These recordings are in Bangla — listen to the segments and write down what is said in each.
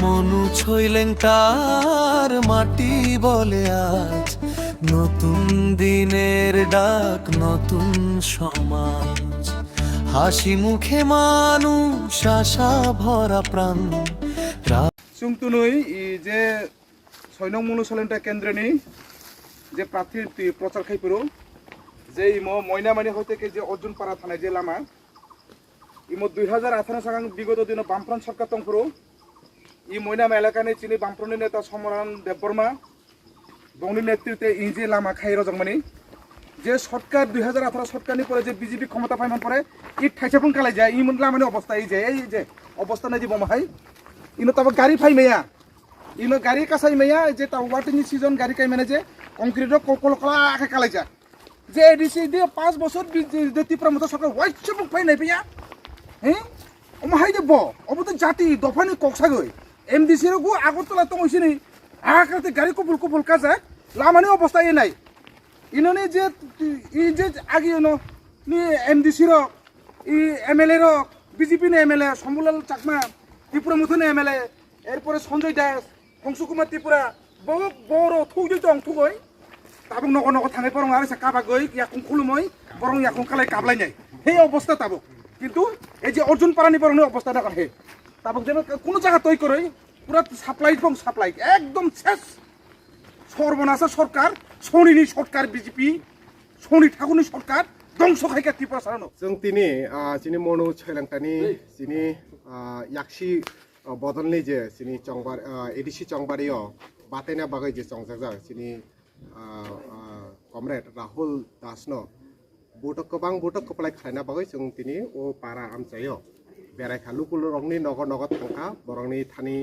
মনু ছইলেন তার মাটি বলে আজ নতুন দিনের ডাক নতুন সমাজ হাসি মুখে মানুষ আশা ভরা প্রাণ সুংতুনুই যে 6 নং মনু ছইলেন কেন্দ্রনি যে প্রার্থীর প্রচার খাইপুরো যে ইমো ময়নামানি হইতে যে অর্জুন পাড়া থানায় যে লামা ইমো 2018 সাল বিগত দিন বামফ্রন্ট সরকার তংপুরো ই ময়নামা এলাকানি চিনি বামফ্রন্টনি নেতা সমরান দেববর্মা বংনি নেতৃত্বে ই যে লামা খাই রজংমানি যে সরকার 2018 সরকারনি পরে যে বিজেপি ক্ষমতা পাইমান পরে ই ঠাইসাপুন কালাই যায় ই লামানি অবস্থা এই যে অবস্থা নাই যে বমাহাই ইনো তারপর গাড়ি ফাই মেয়া ইনো গাড়ি কাছাই মেয়া যে তা ওয়াটিং সিজন গাড়ি কাই মানে যে কংক্রিটর কলকলা আখে কালাই যা যে এডিসি দিয়ে 5 বছর ত্রিপুরা মতো সরকার ওয়াইচপুক ফাই নাই পেয়া হ্যাঁ ওমাহাই দেব অবত জাতি দফানি কক্সাগৈ এমডিসি রগু আগরতলা তো হইছে নাই আকাতে গাড়ি কপুল কাজা লামানি অবস্থা এ নাই ইননে যে ই যে আগে ইনো নি এমডিসি র ই এমএলএ র বিজেপি নে এমএলএ সম্বুলাল চাকমা ত্রিপুরা মুথনে এমএলএ এরপরে সঞ্জয় দাস হংসুকুমার ত্রিপুরা বড় থৌজই তো অংথুগৈ তাবুক নগর থাঙে পরং আর কাবা গই ইয়াকুং খুলুমই বরং ইয়াকুং কালাই কাবলাই নাই সেই অবস্থা তাবুক কিন্তু এই যে অর্জুন পারানি পরনের অবস্থা দেখা হে তাবুক যেন কোনো জায়গা তৈ করে পুরা সাপ্লাই একদম শেষ সর্বনাশা সরকার শনিনি সরকার বিজেপি শনি ঠাকুরনি সরকার ধ্বংস খাইকা ত্রিপুরা সারানো जों চিনি মনু ছইলাংটানি চিনি ইয়াকসি বদলনি যে চিনি চংবার এডিসি চংবারিও বাতেনা বাগৈ যে চংজাক চিনি কমরেড রাহুল দাসনো বুটক गोबां बुटक कपलाय खायना बागै जों तिनि ओ पारा आमचायो बेरायखा लुकुल रंनि नगर थांखा बरंनि थानि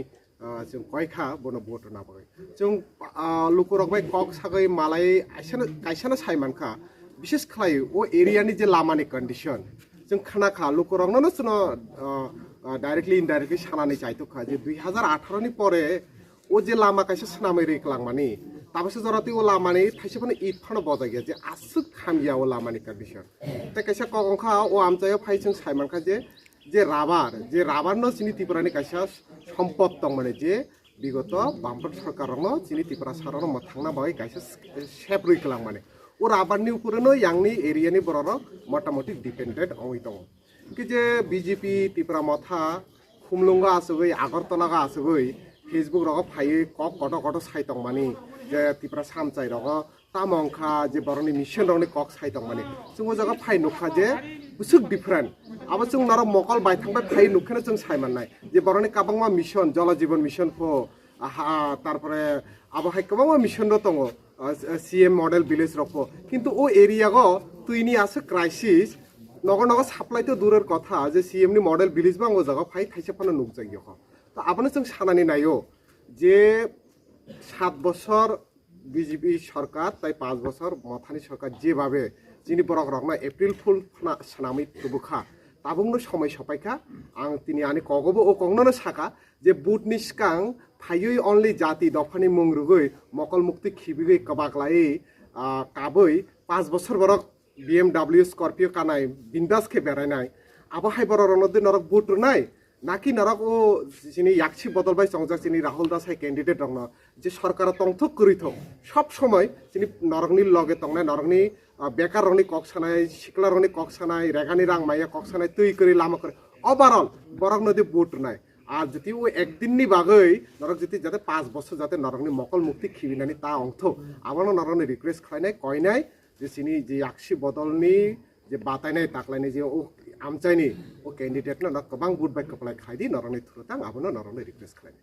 जों कयखा बनो बुट ना बागै जों लुकुरक बाय कक सागै मालाय कायसानो सायमानखा বিশেষ খালাই ও এরিয়াनि যে লামাनि কন্ডিশন जों खानाखा लुकुरकनो सुनो डाइरेक्टली इनडाइरेक्टली सानानै जायतखा जे 2018 नि परे ও যে লামা কাইসা সানাमै रेखलांमानि তাবসে জরাতি ও লামানি থাইসেফানে ইট ফানো বজাই গিয়া যে আসুক খামিয়া ও লামানি কন্ডিশন তে কাইসা কংখা ও আমচায় ফাইসং সাইমানখা যে রাবার ন চিনি ত্রিপুরানি কাইসা সম্পদ দং মানে যে বিগত বামফ্রন্ট সরকারনো চিনি ত্রিপুরা সারনো মথাংনা বাই কাইসা সেপ রইখলাং মানে ও রাবারনি উপরেনো ইয়াংনি এরিয়াनि বরর মোটামুটি ডিপেন্ডেন্ট অই দং কি যে বিজেপি ত্রিপুরা মথা খুমলুঙ্গা আসগৈ আগরতলাগা আসগৈ फेसबुक रग फाइ कक कट साइतং मानि जे ত্রিপুরা सामचाइ रग तामंखा जे बरनि मिशन रगनि कक साइतং मानि जों जगा फाइ नुखा जे बुसुक डिफरेंट अब जों नर मकल बायथांबाय फाइ नुखने जों साइमाननाय जे बरनि काबांमा मिशन जल जीवन मिशन को तारपरे अब हाय काबांमा मिशन र दङ सीएम मॉडल विलेज रखो किंतु ओ एरिया गो तुइनि आसे क्राइसिस नगर साप्लाइ तो दूरेर कथा जे सीएम नि मॉडल विलेज बांगो जगा फाइ थाइसे फानो नुक जायो তো আপনি जों সানানি নাইও যে 7 বছর বিজেপি সরকার তাই 5 বছর মথানি সরকার যেভাবে যিনি বরক রকনা এপ্রিল ফুল সানামি তুবুখা তাবুংনো সময় সপাইখা আং তিনি আনি কগবো ও কংননো সাকা যে বুট নিষ্কাং ফাইয়ই অনলি জাতি দফানি মুংরুগৈ মকল মুক্তি খিবিগৈ কবাকলাই কাবৈ 5 বছর বরক BMW স্করপিও কানাই বিন্দাসকে বেড়াইনাই আবহাই বড় রনদে নরক বুট নাই নাকি নরক ও যিনি ইয়াকসি বদলবাই সংজাক যিনি রাহুল দাস হাই ক্যান্ডিডেট রং যে সরকার তংথক করিথ সব সময় যিনি নরকনি লগে তংনাই নরকনি বেকার রংনি ককসানাই শিকলা রংনি ককসানাই রেগানি রাং মাইয়া ককসানাই তুই করে লামা করে ওভারঅল বরক নদী বুট নাই আর যদি ও একদিননি বাগৈ নরক যদি যাতে 5 বছর যাতে নরকনি মকল মুক্তি খিবিনানি তা অংথ আমানো নরকনি রিকোয়েস্ট খাইনাই কয়নাই যে যিনি যে ইয়াকসি বদলনি যে বাতাইনাই তাকলাইনাই যে ও আমচাইনি ও ক্যান্ডিডেট না गोबां बुट बाय कपलाय खायदि नरनि थुरतां आबनो नरनि रिक्वेस्ट खालाय